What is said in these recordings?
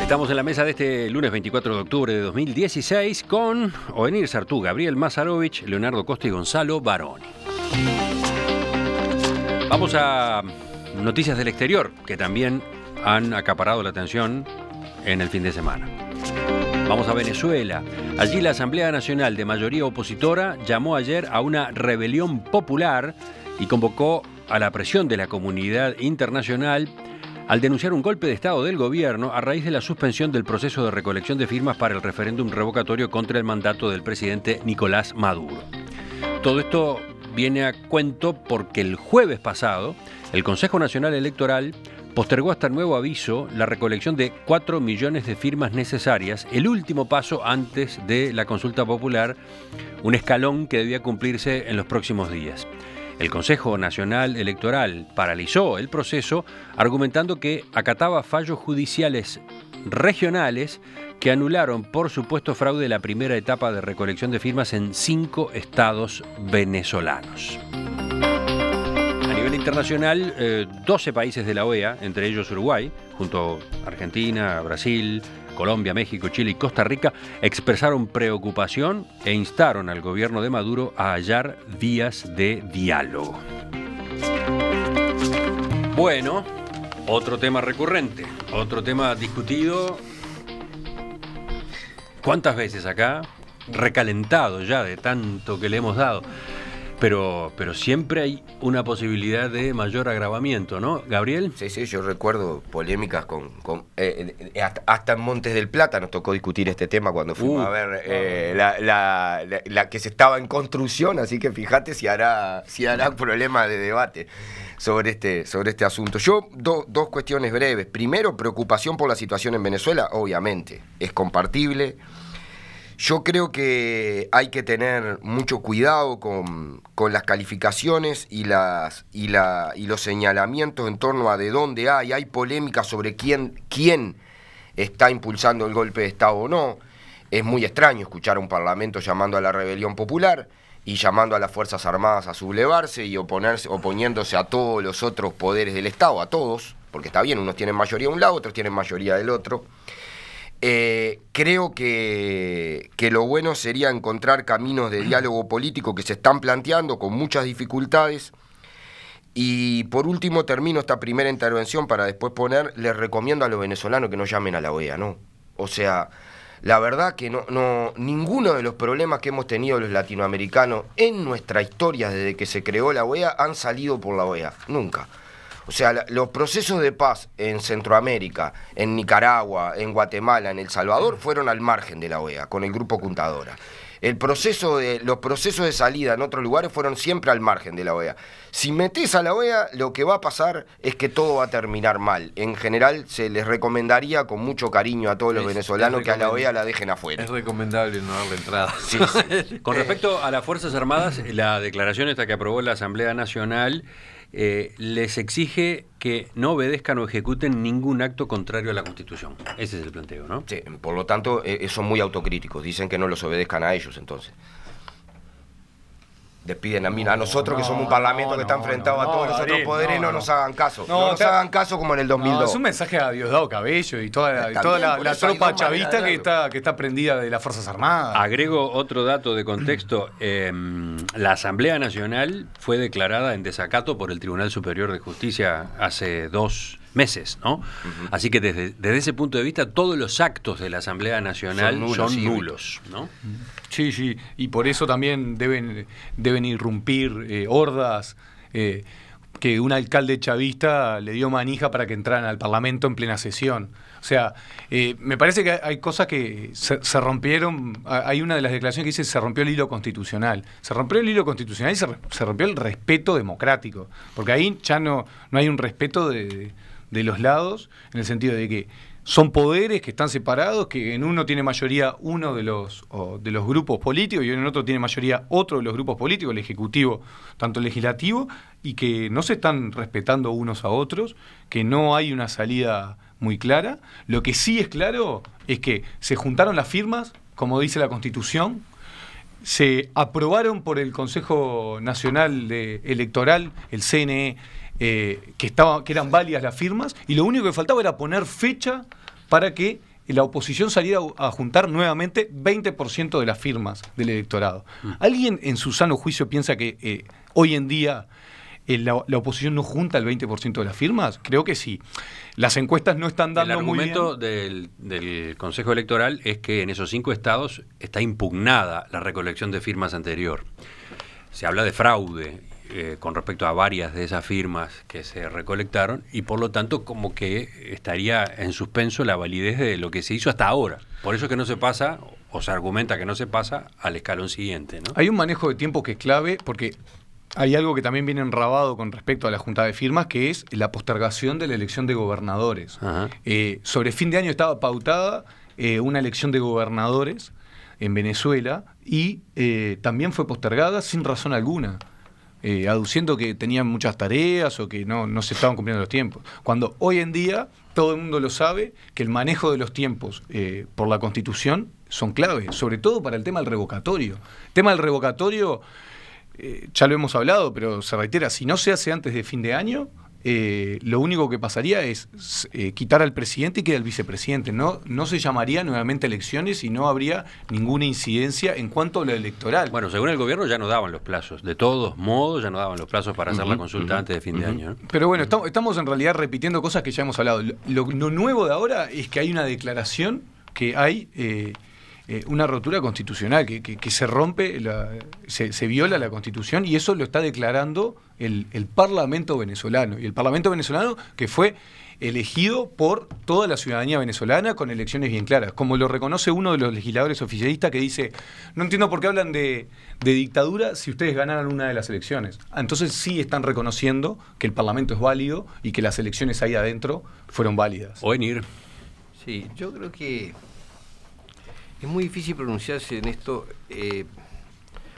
Estamos en la mesa de este lunes 24 de octubre de 2016 con Ovenir Sartú, Gabriel Mazarovich, Leonardo Costa y Gonzalo Baroni. Vamos a noticias del exterior que también han acaparado la atención en el fin de semana. Vamos a Venezuela. Allí la Asamblea Nacional de mayoría opositora llamó ayer a una rebelión popular y convocó a la presión de la comunidad internacional al denunciar un golpe de Estado del gobierno a raíz de la suspensión del proceso de recolección de firmas para el referéndum revocatorio contra el mandato del presidente Nicolás Maduro. Todo esto viene a cuento porque el jueves pasado el Consejo Nacional Electoral postergó hasta nuevo aviso la recolección de 4 millones de firmas necesarias, el último paso antes de la consulta popular, un escalón que debía cumplirse en los próximos días. El Consejo Nacional Electoral paralizó el proceso argumentando que acataba fallos judiciales regionales que anularon por supuesto fraude la primera etapa de recolección de firmas en 5 estados venezolanos. A nivel internacional, 12 países de la OEA, entre ellos Uruguay, junto a Argentina, Brasil, Colombia, México, Chile y Costa Rica, expresaron preocupación e instaron al gobierno de Maduro a hallar vías de diálogo. Bueno, otro tema recurrente, otro tema discutido. ¿Cuántas veces acá? Recalentado ya de tanto que le hemos dado. Pero siempre hay una posibilidad de mayor agravamiento, ¿no, Gabriel? Sí, yo recuerdo polémicas hasta en Montes del Plata nos tocó discutir este tema cuando fuimos a ver la que se estaba en construcción, así que fíjate si hará problema de debate sobre este asunto. Yo, dos cuestiones breves. Primero, preocupación por la situación en Venezuela, obviamente, es compartible. Yo creo que hay que tener mucho cuidado con las calificaciones y los señalamientos en torno a de dónde hay polémica sobre quién está impulsando el golpe de Estado o no. Es muy extraño escuchar a un parlamento llamando a la rebelión popular y llamando a las Fuerzas Armadas a sublevarse y oponiéndose a todos los otros poderes del Estado, a todos, porque está bien, unos tienen mayoría de un lado, otros tienen mayoría del otro. Creo que lo bueno sería encontrar caminos de diálogo político que se están planteando con muchas dificultades. Y por último termino esta primera intervención para después les recomiendo a los venezolanos que no llamen a la OEA, ¿no? O sea, la verdad que ninguno de los problemas que hemos tenido los latinoamericanos en nuestra historia desde que se creó la OEA han salido por la OEA, nunca. O sea, los procesos de paz en Centroamérica, en Nicaragua, en Guatemala, en El Salvador, fueron al margen de la OEA, con el Grupo Contadora. Los procesos de salida en otros lugares fueron siempre al margen de la OEA. Si metés a la OEA, lo que va a pasar es que todo va a terminar mal. En general, se les recomendaría con mucho cariño a todos los venezolanos que a la OEA la dejen afuera. Es recomendable no darle entrada. Sí. Con respecto a las Fuerzas Armadas, la declaración esta que aprobó la Asamblea Nacional les exige que no obedezcan o ejecuten ningún acto contrario a la Constitución. Ese es el planteo, ¿no? Sí, por lo tanto, son muy autocríticos. Dicen que no los obedezcan a ellos, entonces. Despiden a nosotros que somos un parlamento que está enfrentado a todos los otros poderes, no nos hagan caso. No nos hagan caso como en el 2002. Es un mensaje a Diosdado Cabello y toda la tropa chavista que está prendida de las Fuerzas Armadas. Agrego otro dato de contexto. La Asamblea Nacional fue declarada en desacato por el Tribunal Superior de Justicia hace 2 meses, ¿no? Uh-huh. Así que desde ese punto de vista todos los actos de la Asamblea Nacional son nulos, ¿no? Sí, y por eso también deben irrumpir hordas que un alcalde chavista le dio manija para que entraran al Parlamento en plena sesión. O sea, me parece que hay cosas que se rompieron. Hay una de las declaraciones que dice se rompió el hilo constitucional. Se rompió el hilo constitucional y se rompió el respeto democrático. Porque ahí ya no hay un respeto de los lados, en el sentido de que son poderes que están separados, que en uno tiene mayoría uno de los grupos políticos y en otro tiene mayoría otro de los grupos políticos, el ejecutivo, tanto el legislativo, y que no se están respetando unos a otros, que no hay una salida muy clara. Lo que sí es claro es que se juntaron las firmas, como dice la Constitución, se aprobaron por el Consejo Nacional Electoral, el CNE, que eran válidas las firmas, y lo único que faltaba era poner fecha para que la oposición saliera a juntar nuevamente 20% de las firmas del electorado. ¿Alguien en su sano juicio piensa que hoy en día la oposición no junta el 20% de las firmas? Creo que sí. Las encuestas no están dando muy bien. El argumento del Consejo Electoral es que en esos 5 estados está impugnada la recolección de firmas anterior. Se habla de fraude con respecto a varias de esas firmas que se recolectaron, y por lo tanto como que estaría en suspenso la validez de lo que se hizo hasta ahora. Por eso es que no se pasa, o se argumenta que no se pasa al escalón siguiente, ¿no? Hay un manejo de tiempo que es clave, porque hay algo que también viene enrabado con respecto a la junta de firmas, que es la postergación de la elección de gobernadores. Sobre fin de año estaba pautada una elección de gobernadores en Venezuela, y también fue postergada sin razón alguna, aduciendo que tenían muchas tareas o que no se estaban cumpliendo los tiempos. Cuando hoy en día todo el mundo lo sabe, que el manejo de los tiempos por la Constitución son clave, sobre todo para el tema del revocatorio. El tema del revocatorio, ya lo hemos hablado, pero se reitera, si no se hace antes de fin de año, lo único que pasaría es quitar al presidente y queda el vicepresidente. No se llamaría nuevamente elecciones y no habría ninguna incidencia en cuanto a lo electoral. Bueno, según el gobierno ya no daban los plazos. De todos modos, ya no daban los plazos para hacer la consulta antes de fin de año, ¿no? Pero bueno, estamos en realidad repitiendo cosas que ya hemos hablado. Lo nuevo de ahora es que hay una declaración que hay una rotura constitucional, que se rompe, se viola la Constitución, y eso lo está declarando el Parlamento venezolano. Y el Parlamento venezolano que fue elegido por toda la ciudadanía venezolana con elecciones bien claras, como lo reconoce uno de los legisladores oficialistas, que dice: no entiendo por qué hablan de dictadura si ustedes ganaron una de las elecciones. Entonces sí están reconociendo que el Parlamento es válido y que las elecciones ahí adentro fueron válidas. Oenir. Sí, yo creo que es muy difícil pronunciarse en esto.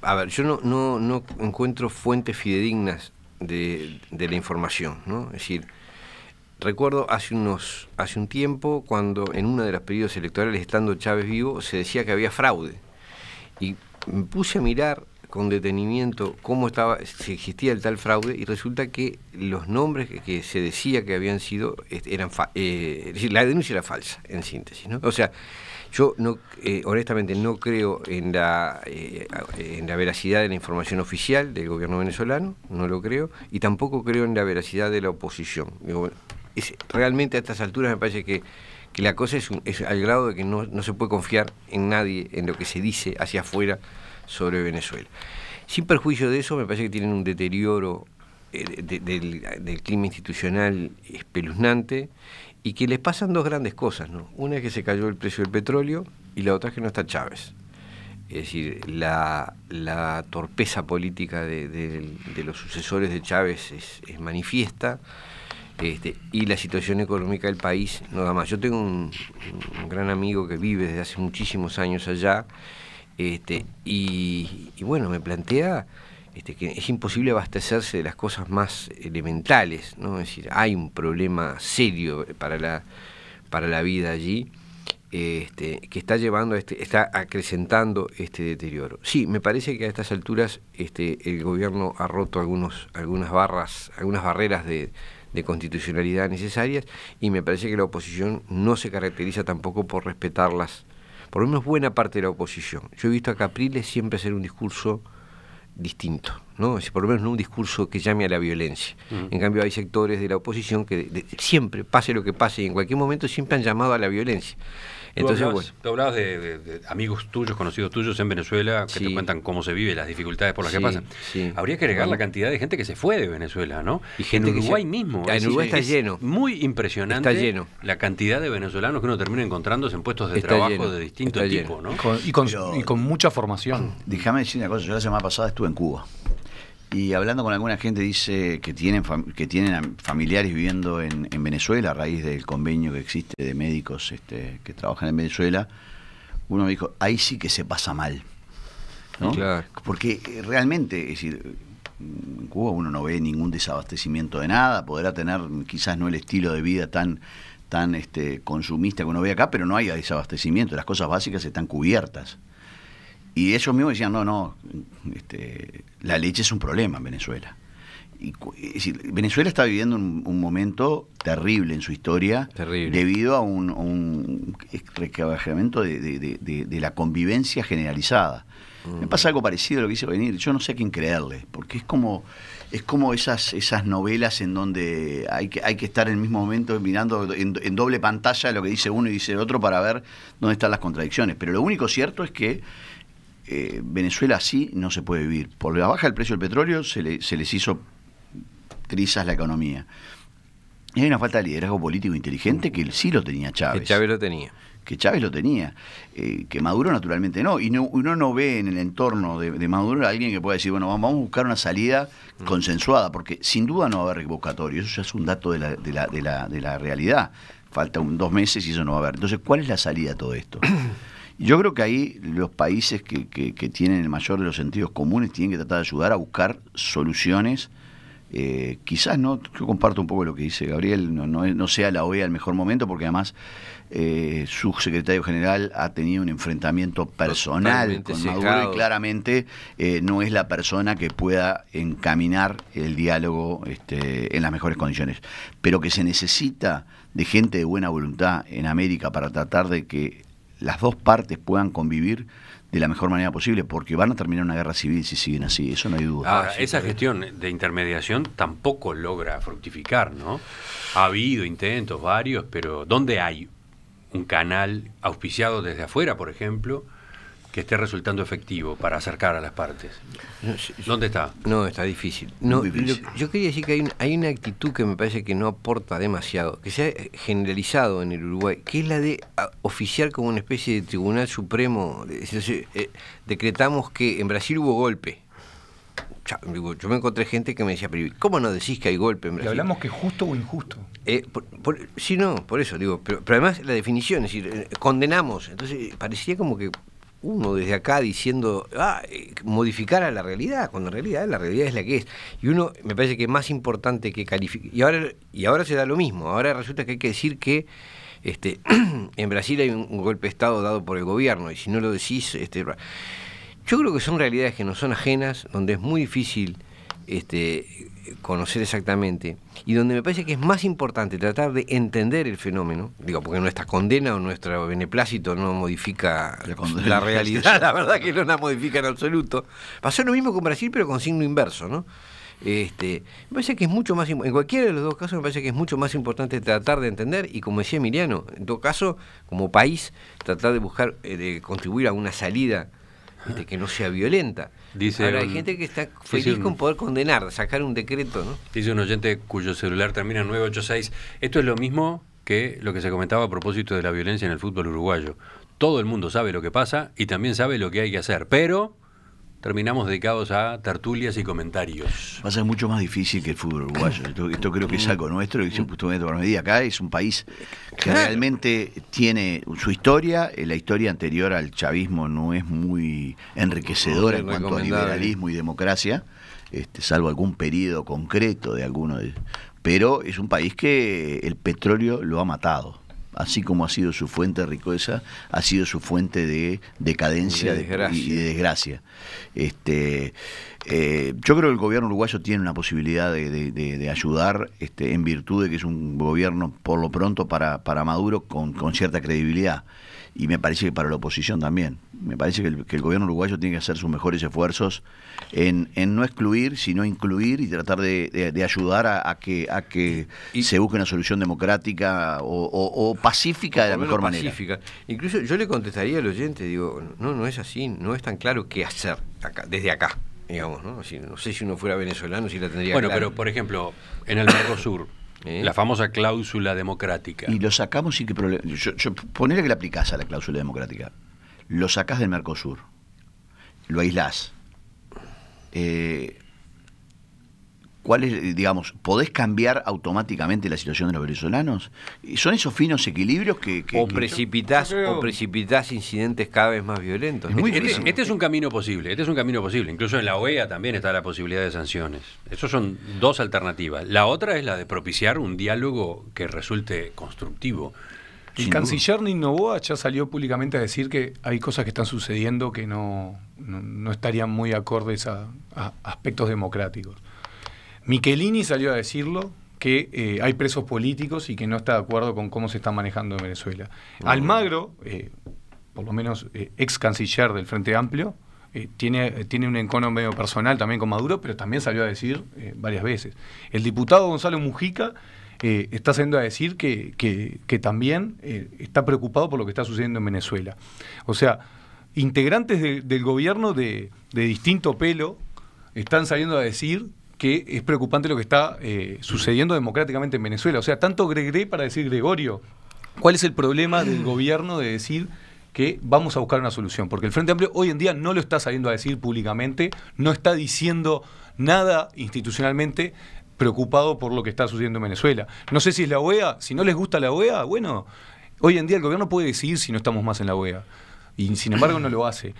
A ver, yo no encuentro fuentes fidedignas de la información, ¿no? Es decir, recuerdo hace un tiempo, cuando en uno de los periodos electorales, estando Chávez vivo, se decía que había fraude. Y me puse a mirar con detenimiento si existía el tal fraude, y resulta que los nombres que se decía que habían sido eran es decir, la denuncia era falsa, en síntesis, ¿no? O sea, yo honestamente no creo en la veracidad de la información oficial del gobierno venezolano, no lo creo, y tampoco creo en la veracidad de la oposición. Realmente a estas alturas me parece que la cosa es al grado de que no se puede confiar en nadie, en lo que se dice hacia afuera sobre Venezuela. Sin perjuicio de eso, me parece que tienen un deterioro del clima institucional espeluznante, y que les pasan dos grandes cosas, ¿no? Una es que se cayó el precio del petróleo, y la otra es que no está Chávez. Es decir, la torpeza política de los sucesores de Chávez es manifiesta, y la situación económica del país no da más. Yo tengo un gran amigo que vive desde hace muchísimos años allá, y bueno, me plantea que es imposible abastecerse de las cosas más elementales, ¿no? Es decir, hay un problema serio para la vida allí, que está llevando está acrecentando este deterioro. Sí, me parece que a estas alturas el gobierno ha roto algunas barreras de constitucionalidad necesarias, y me parece que la oposición no se caracteriza tampoco por respetarlas, por lo menos buena parte de la oposición. Yo he visto a Capriles siempre hacer un discurso distinto, ¿no? Es por lo menos no un discurso que llame a la violencia. En cambio hay sectores de la oposición que siempre, pase lo que pase, y en cualquier momento siempre han llamado a la violencia. Entonces, tú hablabas de amigos tuyos, conocidos tuyos en Venezuela, que te cuentan cómo se vive, las dificultades por las que pasan. Sí. Habría que agregar la cantidad de gente que se fue de Venezuela, ¿no? Y gente en Uruguay mismo. En Uruguay está lleno. Muy impresionante. Está lleno. La cantidad de venezolanos que uno termina encontrándose en puestos de trabajo de distinto tipo, ¿no? Y con mucha formación. Déjame decir una cosa, yo la semana pasada estuve en Cuba. Y hablando con alguna gente, dice que tienen familiares viviendo en Venezuela a raíz del convenio que existe de médicos que trabajan en Venezuela. Uno me dijo, ahí sí que se pasa mal, ¿no? Claro. Porque realmente, es decir, en Cuba uno no ve ningún desabastecimiento de nada, podrá tener quizás no el estilo de vida tan consumista que uno ve acá, pero no hay desabastecimiento, las cosas básicas están cubiertas. Y ellos mismos decían, la leche es un problema en Venezuela. Es decir, Venezuela está viviendo un momento terrible en su historia, debido a un requebrajamiento de la convivencia generalizada. Me pasa algo parecido a lo que hizo venir. Yo no sé a quién creerle, porque es como esas novelas en donde hay que estar en el mismo momento mirando en doble pantalla lo que dice uno y dice el otro para ver dónde están las contradicciones. Pero lo único cierto es que Venezuela así no se puede vivir. Por la baja del precio del petróleo se les hizo trizas la economía. Y hay una falta de liderazgo político inteligente que sí lo tenía Chávez. Que Chávez lo tenía. Que Maduro naturalmente no. Y uno no ve en el entorno de Maduro a alguien que pueda decir, bueno, vamos a buscar una salida consensuada, porque sin duda no va a haber revocatorio. Eso ya es un dato de la realidad. Faltan 2 meses y eso no va a haber. Entonces, ¿cuál es la salida a todo esto? Yo creo que ahí los países que tienen el mayor de los sentidos comunes tienen que tratar de ayudar a buscar soluciones. Quizás no, yo comparto un poco lo que dice Gabriel, no sea la OEA el mejor momento, porque además su secretario general ha tenido un enfrentamiento personal con Maduro y claramente no es la persona que pueda encaminar el diálogo en las mejores condiciones. Pero que se necesita de gente de buena voluntad en América para tratar de que las dos partes puedan convivir de la mejor manera posible, porque van a terminar una guerra civil si siguen así, eso no hay duda. Ahora, esa gestión de intermediación tampoco logra fructificar, ¿no? Ha habido intentos varios, pero ¿dónde hay un canal auspiciado desde afuera, por ejemplo, que esté resultando efectivo para acercar a las partes? ¿Dónde está? No, está difícil. No, yo quería decir que hay una actitud que me parece que no aporta demasiado, que se ha generalizado en el Uruguay, que es la de oficiar como una especie de tribunal supremo. Decretamos que en Brasil hubo golpe. Yo me encontré gente que me decía, pero ¿cómo no decís que hay golpe en Brasil? Y hablamos que justo o injusto. Sí, no, por eso digo, pero además la definición, es decir, condenamos. Entonces parecía como que uno desde acá diciendo modificar a la realidad, cuando en realidad la realidad es la que es. Y uno, me parece que es más importante que calificar. Y ahora se da lo mismo. Ahora resulta que hay que decir que en Brasil hay un golpe de Estado dado por el gobierno, y si no lo decís... yo creo que son realidades que nos son ajenas, donde es muy difícil conocer exactamente, y donde me parece que es más importante tratar de entender el fenómeno, porque nuestra condena o nuestro beneplácito no modifica la realidad, la verdad que no la modifica en absoluto. Pasó lo mismo con Brasil, pero con signo inverso, ¿no? Me parece que es mucho más, en cualquiera de los dos casos me parece que es mucho más importante tratar de entender, y como decía Emiliano, en todo caso, como país, tratar de buscar, de contribuir a una salida que no sea violenta. Ahora hay gente que está feliz con poder condenar, sacar un decreto, ¿no? Dice un oyente cuyo celular termina en 986. Esto es lo mismo que lo que se comentaba a propósito de la violencia en el fútbol uruguayo. Todo el mundo sabe lo que pasa y también sabe lo que hay que hacer, pero terminamos dedicados a tertulias y comentarios. Va a ser mucho más difícil que el fútbol uruguayo. Esto creo que es algo nuestro, y justamente por medida. Acá es un país que realmente tiene su historia. La historia anterior al chavismo no es muy enriquecedora en cuanto a liberalismo y democracia, salvo algún periodo concreto de alguno de... Pero es un país que el petróleo lo ha matado. Así como ha sido su fuente de riqueza, ha sido su fuente de decadencia y de desgracia. Yo creo que el gobierno uruguayo tiene una posibilidad de ayudar, en virtud de que es un gobierno, por lo pronto, para Maduro con cierta credibilidad. Y me parece que para la oposición también. Me parece que el gobierno uruguayo tiene que hacer sus mejores esfuerzos en no excluir, sino incluir, y tratar de ayudar a que se busque una solución democrática o pacífica de la mejor manera. Incluso yo le contestaría al oyente, no es así, no es tan claro qué hacer desde acá, digamos, ¿no? No sé si uno fuera venezolano si la tendría claro. Bueno, pero por ejemplo, en el Mercosur, la famosa cláusula democrática. Y lo sacamos sin que problema. Ponele que le aplicás a la cláusula democrática. Lo sacás del Mercosur. Lo aislás. ¿Cuál es, podés cambiar automáticamente la situación de los venezolanos? ¿Son esos finos equilibrios que precipitás incidentes cada vez más violentos? Este es un camino posible, Incluso en la OEA también está la posibilidad de sanciones. Esas son dos alternativas. La otra es la de propiciar un diálogo que resulte constructivo. El canciller Noboa ya salió públicamente a decir que hay cosas que están sucediendo que no estarían muy acordes a aspectos democráticos. Michelini salió a decirlo, que hay presos políticos y que no está de acuerdo con cómo se está manejando en Venezuela. Almagro, por lo menos ex canciller del Frente Amplio, tiene un encono medio personal también con Maduro, pero también salió a decir varias veces. El diputado Gonzalo Mujica está saliendo a decir que también está preocupado por lo que está sucediendo en Venezuela. O sea, integrantes del gobierno de distinto pelo están saliendo a decir que es preocupante lo que está sucediendo democráticamente en Venezuela. O sea, tanto Gregre para decir Gregorio, ¿cuál es el problema del gobierno de decir que vamos a buscar una solución? Porque el Frente Amplio hoy en día no lo está saliendo a decir públicamente, no está diciendo nada institucionalmente preocupado por lo que está sucediendo en Venezuela. No sé si es la OEA, si no les gusta la OEA, bueno, hoy en día el gobierno puede decidir si no estamos más en la OEA. Y sin embargo no lo hace.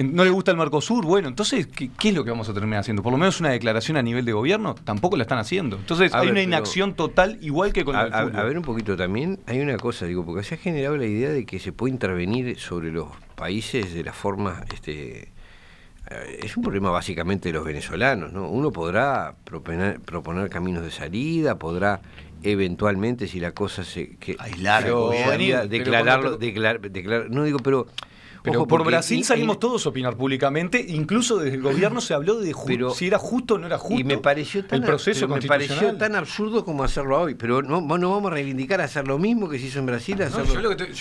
¿No le gusta el Mercosur? Bueno, entonces, ¿qué es lo que vamos a terminar haciendo? Por lo menos una declaración a nivel de gobierno, tampoco la están haciendo. Entonces hay una inacción total, igual que con el fútbol. A ver un poquito también, hay una cosa, digo, porque se ha generado la idea de que se puede intervenir sobre los países de la forma... es un problema básicamente de los venezolanos, ¿no? Uno podrá proponer caminos de salida, podrá eventualmente, si la cosa se... aislar, declararlo, no digo, pero ojo, por Brasil salimos todos a opinar públicamente, incluso desde el gobierno se habló de si era justo o no era justo. Y me pareció tan, el proceso constitucional. Me pareció tan absurdo como hacerlo hoy, pero no vamos a reivindicar hacer lo mismo que se hizo en Brasil. Yo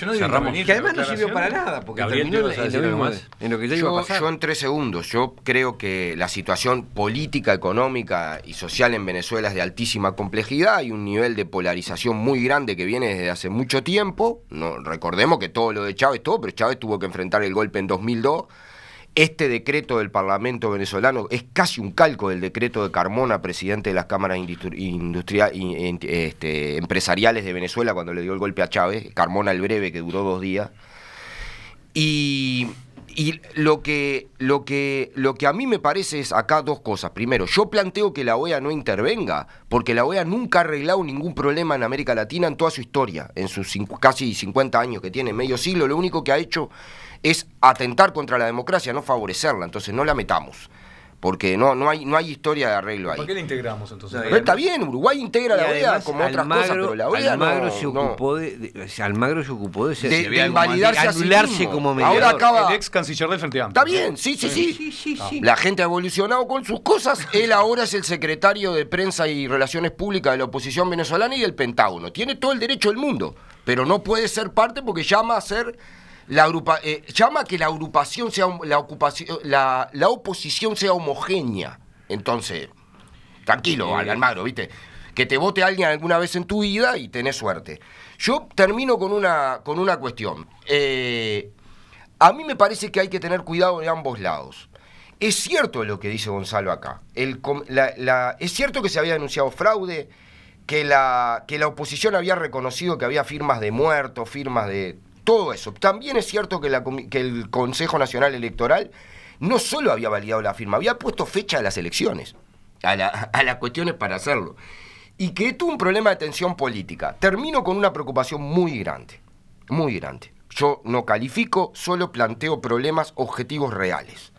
no digo que además no sirvió para nada, porque Gabriel, terminó en lo que ya iba a pasar. Yo en 3 segundos, yo creo que la situación política, económica y social en Venezuela es de altísima complejidad, hay un nivel de polarización muy grande que viene desde hace mucho tiempo. No, recordemos que todo lo de Chávez, pero Chávez tuvo que enfrentar el golpe en 2002. Este decreto del Parlamento venezolano es casi un calco del decreto de Carmona, presidente de las cámaras empresariales de Venezuela, cuando le dio el golpe a Chávez. Carmona el breve, que duró 2 días. Y lo que a mí me parece es acá 2 cosas. Primero, yo planteo que la OEA no intervenga, porque la OEA nunca ha arreglado ningún problema en América Latina en toda su historia, en sus casi 50 años que tiene, medio siglo. Lo único que ha hecho es atentar contra la democracia, no favorecerla. Entonces no la metamos, porque no hay historia de arreglo ahí. ¿Por qué la integramos entonces? Pero está bien, Uruguay integra la OEA como otras cosas, pero la OEA Almagro se ocupó de invalidarse, anularse como mediador. Ahora acaba, el ex canciller del Frente Amplio. Está bien, sí. La gente ha evolucionado con sus cosas. Él ahora es el secretario de Prensa y Relaciones Públicas de la oposición venezolana y del Pentágono. Tiene todo el derecho del mundo, pero no puede ser parte porque llama a ser... llama a que la agrupación sea la oposición sea homogénea. Entonces, tranquilo, Almagro, ¿viste? Que te vote alguien alguna vez en tu vida y tenés suerte. Yo termino con una cuestión. A mí me parece que hay que tener cuidado de ambos lados. Es cierto lo que dice Gonzalo acá. Es cierto que se había denunciado fraude, que la oposición había reconocido que había firmas de muertos, firmas de... Todo eso. También es cierto que el Consejo Nacional Electoral no solo había validado la firma, había puesto fecha de las elecciones a las cuestiones para hacerlo. Y que tuvo un problema de tensión política. Termino con una preocupación muy grande, muy grande. Yo no califico, solo planteo problemas objetivos reales.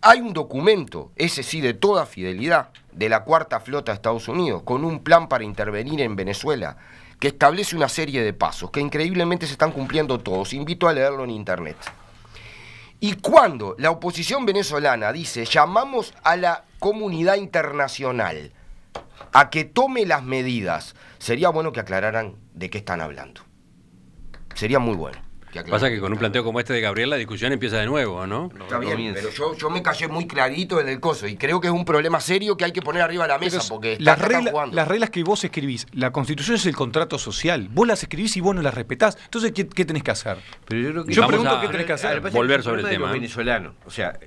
Hay un documento, ese sí de toda fidelidad, de la Cuarta Flota de Estados Unidos, con un plan para intervenir en Venezuela, que establece una serie de pasos, que increíblemente se están cumpliendo todos. Invito a leerlo en internet. Y cuando la oposición venezolana dice, llamamos a la comunidad internacional a que tome las medidas, sería bueno que aclararan de qué están hablando. Sería muy bueno. Pasa que con un planteo como este de Gabriel la discusión empieza de nuevo, ¿no? Está bien, pero yo me callé muy clarito en el coso y creo que es un problema serio que hay que poner arriba de la mesa, porque las reglas que vos escribís, la Constitución es el contrato social, vos las escribís y vos no las respetás, entonces ¿qué tenés que hacer? Pero yo creo que yo pregunto qué tenés que hacer. Volver sobre el tema. Venezolano, o sea,